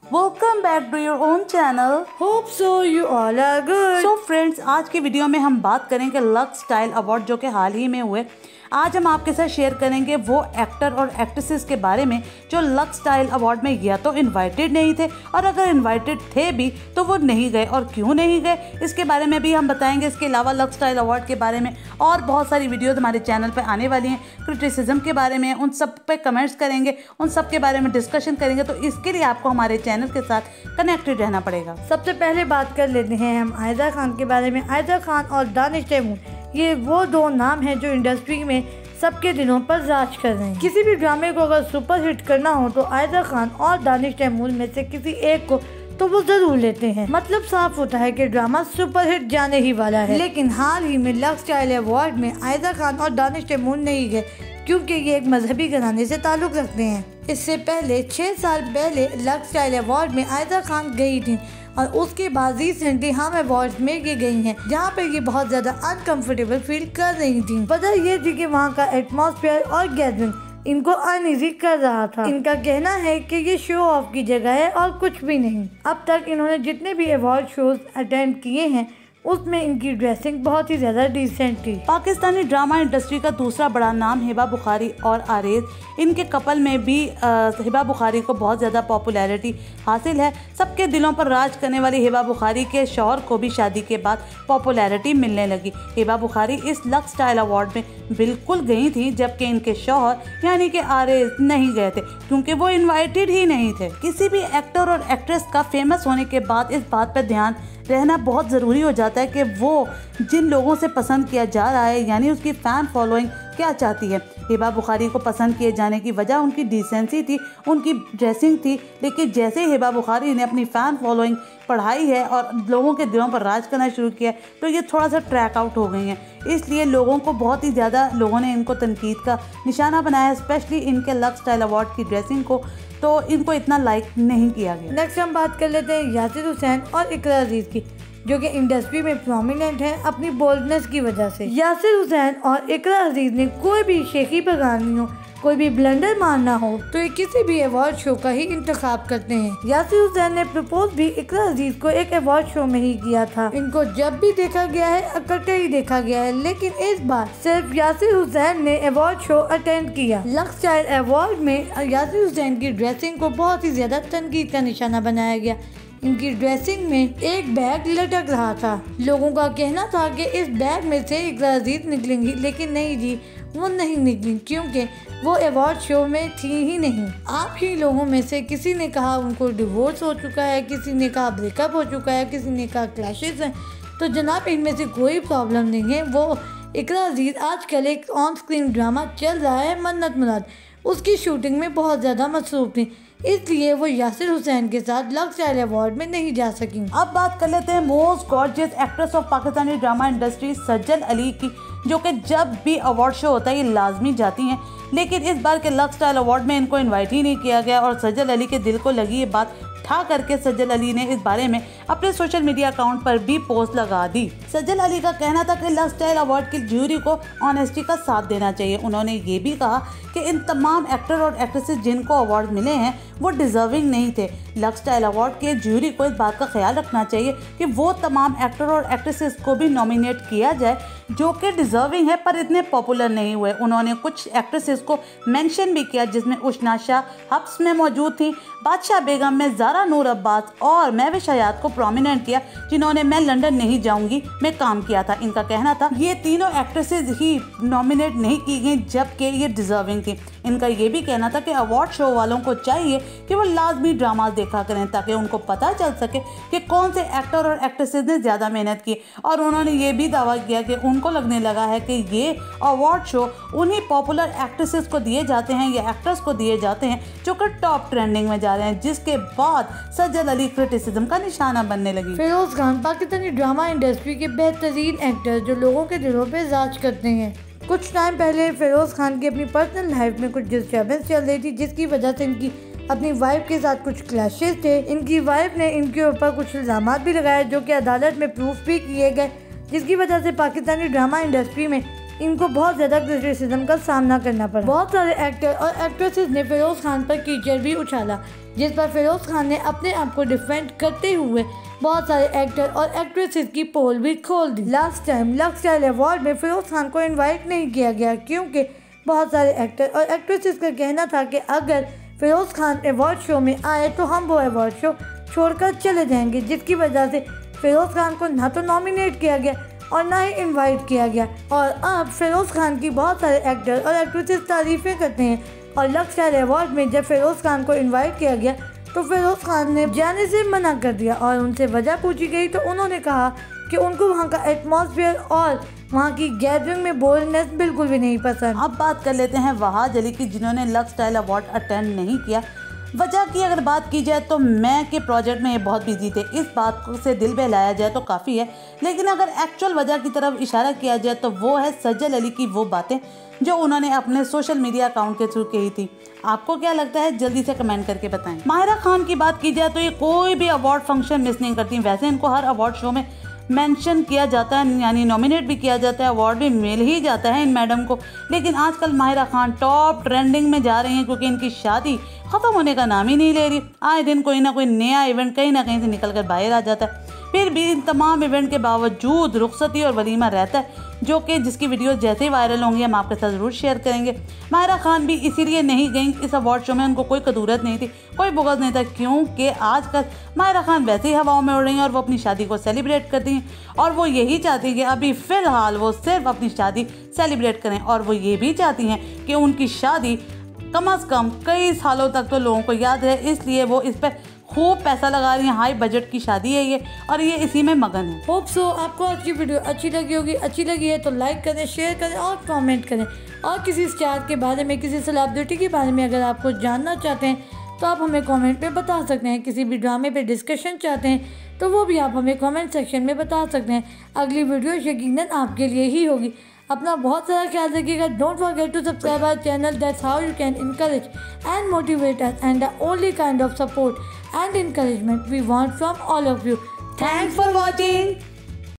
Welcome back to your own channel. Hope so you all are good. So friends, आज की video में हम बात करेंगे लक्स स्टाइल अवार्ड जो कि हाल ही में हुए। आज हम आपके साथ शेयर करेंगे वो एक्टर और एक्ट्रेसेस के बारे में जो लक्स स्टाइल अवार्ड में या तो इनवाइटेड नहीं थे, और अगर इनवाइटेड थे भी तो वो नहीं गए, और क्यों नहीं गए इसके बारे में भी हम बताएंगे। इसके अलावा लक्स स्टाइल अवार्ड के बारे में और बहुत सारी वीडियोस हमारे चैनल पर आने वाली हैं। क्रिटिसिज्म के बारे में, उन सब पे कमेंट्स करेंगे, उन सब के बारे में डिस्कशन करेंगे। तो इसके लिए आपको हमारे चैनल के साथ कनेक्टेड रहना पड़ेगा। सबसे पहले बात कर लेते हैं हम आयजा खान के बारे में। आयजा खान और दानिश तैमूर, ये वो दो नाम हैं जो इंडस्ट्री में सबके दिलों पर राज कर रहे हैं। किसी भी ड्रामे को अगर सुपर हिट करना हो तो आयजा खान और दानिश तैमूर में से किसी एक को तो वो जरूर लेते हैं। मतलब साफ होता है कि ड्रामा सुपर हिट जाने ही वाला है। लेकिन हाल ही में लक्स स्टाइल अवार्ड में आयजा खान और दानिश तैमूर नहीं गए, क्योंकि ये एक मजहबी घराने से ताल्लुक रखते हैं। इससे पहले 6 साल पहले लक्स स्टाइल अवार्ड में आयजा खान गई थी, और उसके बाद रिसेंटली हम अवार्ड्स में ये गई हैं, जहाँ पे ये बहुत ज्यादा अनकंफर्टेबल फील कर रही थी। वजह ये थी कि वहाँ का एटमॉस्फेयर और गैदरिंग इनको अनइजी कर रहा था। इनका कहना है कि ये शो ऑफ की जगह है और कुछ भी नहीं। अब तक इन्होंने जितने भी अवार्ड शोज अटेंड किए हैं उसमें इनकी ड्रेसिंग बहुत ही ज्यादा डिसेंट थी। पाकिस्तानी ड्रामा इंडस्ट्री का दूसरा बड़ा नाम हिबा बुखारी और आरेज, इनके कपल में भी हिबा बुखारी को बहुत ज़्यादा पॉपुलैरिटी हासिल है। सबके दिलों पर राज करने वाली हिबा बुखारी के शौहर को भी शादी के बाद पॉपुलैरिटी मिलने लगी। हिबा बुखारी इस लक्स स्टाइल अवार्ड में बिल्कुल गई थी, जबकि इनके शौहर यानी कि आरेज नहीं गए थे, क्योंकि वो इन्वाइटेड ही नहीं थे। किसी भी एक्टर और एक्ट्रेस का फेमस होने के बाद इस बात पर ध्यान रहना बहुत ज़रूरी हो जाता है कि वो जिन लोगों से पसंद किया जा रहा है, यानी उसकी फ़ैन फॉलोइंग क्या चाहती है। हिबा बुखारी को पसंद किए जाने की वजह उनकी डिसेंसी थी, उनकी ड्रेसिंग थी। लेकिन जैसे हिबा बुखारी ने अपनी फ़ैन फॉलोइंग बढ़ाई है और लोगों के दिलों पर राज करना शुरू किया, तो ये थोड़ा सा ट्रैक आउट हो गई हैं। इसलिए लोगों को बहुत ही ज़्यादा लोगों ने इनको तनकीद का निशाना बनाया, स्पेशली इनके लक्स स्टाइल अवार्ड की ड्रेसिंग को, तो इनको इतना लाइक नहीं किया गया। नेक्स्ट हम बात कर लेते हैं यासिर हुसैन और इकरा अजीज की, जो कि इंडस्ट्री में प्रोमिनेंट है अपनी बोल्डनेस की वजह से। यासिर हुसैन और इकरा अजीज ने कोई भी शेखी बगानी हो, कोई भी ब्लंडर मारना हो, तो ये किसी भी अवार्ड शो का ही इंतखाब करते हैं। यासिर हुसैन ने प्रपोज भी इकरा अजीज को एक अवार्ड शो में ही किया था। इनको जब भी देखा गया है इकट्ठे ही देखा गया है, लेकिन इस बार सिर्फ यासिर हुसैन ने अवार्ड शो अटेंड किया। लक्स स्टाइल अवार्ड में यासिर हुसैन की ड्रेसिंग को बहुत ही ज्यादा तनकीद का निशाना बनाया गया। इनकी ड्रेसिंग में एक बैग लटक रहा था। लोगों का कहना था कि इस बैग में से इकरा अजीज निकलेंगी, लेकिन नहीं जी, वो नहीं निकली, क्योंकि वो अवार्ड शो में थी ही नहीं। आप ही लोगों में से किसी ने कहा उनको डिवोर्स हो चुका है, किसी ने कहा ब्रेकअप हो चुका है, किसी ने कहा क्लैशेस हैं। तो जनाब, इनमें से कोई प्रॉब्लम नहीं है। वो इकरा अजीज आजकल एक ऑन स्क्रीन ड्रामा चल रहा है मन्नत मुराद, उसकी शूटिंग में बहुत ज़्यादा मसरूफ थी, इसलिए वो यासिर हुसैन के साथ लक्स स्टाइल अवार्ड में नहीं जा सकी। अब बात कर लेते हैं most gorgeous actress of Pakistani drama industry सज्जल अली की, जो कि जब भी अवार्ड शो होता है ये लाजमी जाती हैं। लेकिन इस बार के लक्स स्टाइल अवार्ड में इनको इनवाइट ही नहीं किया गया, और सज्जल अली के दिल को लगी ये बात ठा करके सज्जल अली ने इस बारे में अपने सोशल मीडिया अकाउंट पर भी पोस्ट लगा दी। सज्जल अली का कहना था कि लक्स स्टाइल अवार्ड की ज्यूरी को ऑनेस्टी का साथ देना चाहिए। उन्होंने ये भी कहा कि इन तमाम एक्टर और एक्ट्रेसेस जिनको अवार्ड मिले हैं वो डिजर्विंग नहीं थे। लक्स स्टाइल अवार्ड के ज्यूरी को इस बात का ख्याल रखना चाहिए कि वो तमाम एक्टर और एक्ट्रेसेस को भी नॉमिनेट किया जाए जो कि डिजर्विंग है पर इतने पॉपुलर नहीं हुए। उन्होंने कुछ एक्ट्रेसेस को मेंशन भी किया, जिसमें उशना शाह हब्स में मौजूद थी, बादशाह बेगम में ज़ारा नूर अब्बास और महविश हयात को प्रोमिनेंट किया, जिन्होंने मैं लंदन नहीं जाऊंगी में काम किया था। इनका कहना था ये तीनों एक्ट्रेसेस ही नॉमिनेट नहीं की गई, जबकि ये डिजर्विंग थी। इनका ये भी कहना था कि अवार्ड शो वालों को चाहिए कि वो लाजमी ड्रामास देखा करें, ताकि उनको पता चल सके कि कौन से एक्टर और एक्ट्रेसेस ने ज़्यादा मेहनत की। और उन्होंने ये भी दावा किया कि उनको लगने लगा है कि ये अवार्ड शो उन्हीं पॉपुलर एक्ट्रेसेस को दिए जाते हैं या एक्टर्स को दिए जाते हैं जो कि टॉप ट्रेंडिंग में जा रहे हैं, जिसके बाद सज्जल अली क्रिटिसिज्म का निशाना बनने लगी। फिरोज खान पाकिस्तानी ड्रामा इंडस्ट्री के बेहतरीन एक्टर जो लोगों के दिलों पे राज करते हैं। कुछ टाइम पहले फिरोज खान की अपनी पर्सनल लाइफ में कुछ डिस्टर्बेंस चल रही थी, जिसकी वजह से इनकी अपनी वाइफ के साथ कुछ क्लैशेस थे। इनकी वाइफ ने इनके ऊपर कुछ इल्जाम भी लगाए, जो कि अदालत में प्रूफ भी किए गए, जिसकी वजह से पाकिस्तानी ड्रामा इंडस्ट्री में इनको बहुत ज़्यादा क्रिटिसिज्म का सामना करना पड़ा। बहुत सारे एक्टर और एक्ट्रेसेस ने फिरोज खान पर कीचड़ भी उछाला, जिस पर फिरोज खान ने अपने आप को डिफेंड करते हुए बहुत सारे एक्टर और एक्ट्रेसेस की पोल भी खोल दी। Last time Lux style award में फिरोज खान को इनवाइट नहीं किया गया क्योंकि बहुत सारे एक्टर और एक्ट्रेसेस का कहना था कि अगर फिरोज खान अवार्ड शो में आए तो हम वो अवार्ड शो छोड़कर चले जाएंगे, जिसकी वजह से फिरोज खान को ना तो नॉमिनेट किया गया और ना ही इनवाइट किया गया। और अब फिरोज खान की बहुत सारे एक्टर और एक्ट्रेसेस तारीफें करते हैं और लक्स स्टाइल अवार्ड में जब फिरोज खान को इनवाइट किया गया तो फिरोज खान ने जाने से मना कर दिया और उनसे वजह पूछी गई तो उन्होंने कहा कि उनको वहाँ का एटमॉस्फेयर और वहाँ की गैदरिंग में बोल्डनेस बिल्कुल भी नहीं पसंद। अब बात कर लेते हैं वहाज अली की, जिन्होंने लक्स स्टाइल अवार्ड अटेंड नहीं किया। वजह की अगर बात की जाए तो मैं के प्रोजेक्ट में ये बहुत बिजी थे, इस बात से दिल बहलाया जाए तो काफ़ी है, लेकिन अगर एक्चुअल वजह की तरफ इशारा किया जाए तो वो है सज्जल अली की वो बातें जो उन्होंने अपने सोशल मीडिया अकाउंट के थ्रू कही थी। आपको क्या लगता है, जल्दी से कमेंट करके बताएं। माहिरा खान की बात की जाए तो ये कोई भी अवार्ड फंक्शन मिस नहीं करती। वैसे इनको हर अवार्ड शो में मेंशन किया जाता है, यानी नॉमिनेट भी किया जाता है, अवार्ड भी मिल ही जाता है इन मैडम को। लेकिन आजकल माहिरा खान टॉप ट्रेंडिंग में जा रही हैं क्योंकि इनकी शादी ख़त्म होने का नाम ही नहीं ले रही। आए दिन कोई ना कोई नया इवेंट कहीं ना कहीं से निकल कर बाहर आ जाता है। फिर भी इन तमाम इवेंट के बावजूद रुखसती और वलीमा रहता है, जो कि जिसकी वीडियो जैसे ही वायरल होंगी हम आपके साथ ज़रूर शेयर करेंगे। माहिरा खान भी इसीलिए नहीं गई इस अवार्ड शो में, उनको कोई कदूरत नहीं थी, कोई बुग़्ज़ नहीं था, क्योंकि आजकल माहिरा खान वैसे ही हवाओं में उड़ रही हैं और वो अपनी शादी को सेलिब्रेट करती हैं और वो यही चाहती हैं कि अभी फ़िलहाल वो सिर्फ अपनी शादी सेलिब्रेट करें और वो ये भी चाहती हैं कि उनकी शादी कम से कम कई सालों तक तो लोगों को याद रहे, इसलिए वो इस पर खूब पैसा लगा रही हैं। हाई बजट की शादी है ये और ये इसी में मगन है। होप सो आपको आज की वीडियो अच्छी लगी होगी। अच्छी लगी है तो लाइक करें, शेयर करें और कमेंट करें। और किसी स्टार के बारे में, किसी सेलिब्रिटी के बारे में अगर आपको जानना चाहते हैं तो आप हमें कमेंट में बता सकते हैं। किसी भी ड्रामे पे डिस्कशन चाहते हैं तो वो भी आप हमें कमेंट सेक्शन में बता सकते हैं। अगली वीडियो यकीनन आपके लिए ही होगी। अपना बहुत सारा ख्याल रखिएगा। Don't forget to subscribe our channel, that's how you can encourage and motivate us, and the only kind of support and encouragement we want from all of you. Thanks for watching.